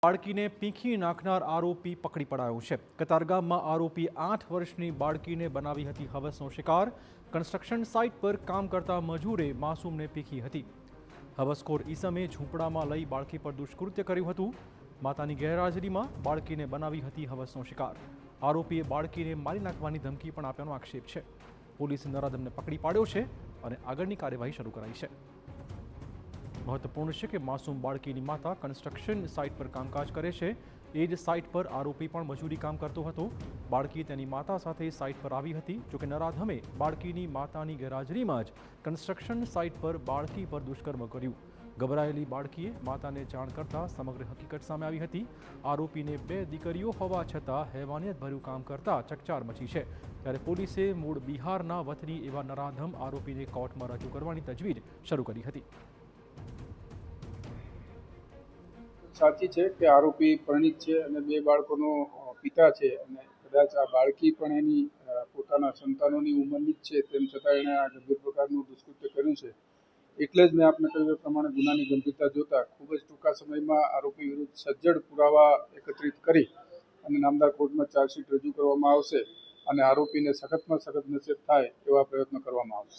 બાળકીને પીંખી નાખનાર આરોપી પકડી પડાયો છે। કતારગામમાં આરોપી 8 વર્ષની બાળકીને બનાવી હતી હવસનો શિકાર। કન્સ્ટ્રક્શન સાઇટ પર કામ કરતા મજૂરે માસૂમને પીંખી હતી। હવસખોર ઈસમે ઝૂંપડામાં લઈ બાળકી પર દુષ્કૃત્ય કર્યું હતું। માતાની ગેરહાજરીમાં બાળકીને બનાવી હતી હવસનો શિકાર। આરોપીએ બાળકીને મારી નાખવાની ધમકી પણ આપ્યાનો આક્ષેપ છે। પોલીસે નરાધમને પકડી પાડ્યો છે અને આગળની કાર્યવાહી શરૂ કરાઈ છે। महत्वपूर्ण है कि मासूम बाळकीनी माता कन्स्ट्रक्शन साइट पर कामकाज करे छे। ए ज साइट पर आरोपी पण मजूरी काम करतो हतो। बाळकी तेनी माता साथे साइट पर आवी हती। जो कि नराधमे बाळकीनी मातानी गैरहाजरीमां ज कन्स्ट्रक्शन साइट पर बाळकी पर दुष्कर्म कर्युं। गभरायेली बाळकीए माताने जाण करता समग्र हकीकत सामे आवी हती। आरोपीने 2 दीकरीओ होवा छतां हैवानियतभर्युं काम करता चकचार मची छे। त्यारे पोलीसे मूळ बिहाરના વતની એવા નરાધમ આરોપીને કોર્ટમાં રજૂ કરવાની તજવીજ શરૂ કરી હતી। સાચી છે કે આરોપી પરિણીત છે અને 2 બાળકોનો પિતા છે અને કદાચ આ બાળકી પણ એની પોતાના સંતાનોની ઉંમરની જ છે, તેમ છતાં એણે આ ગંભીર પ્રકારનું દુષ્કૃત્ય કર્યું છે। એટલે જ મેં આપને કહ્યું એ પ્રમાણે ગુનાની ગંભીરતા જોતા ખૂબ જ ટૂંકા સમયમાં આરોપી વિરુદ્ધ સજ્જડ પુરાવા એકત્રિત કરી અને નામદાર કોર્ટમાં ચાર્જશીટ રજૂ કરવામાં આવશે અને આરોપીને સખતમાં સખત નશ્યત થાય એવા પ્રયત્નો કરવામાં આવશે।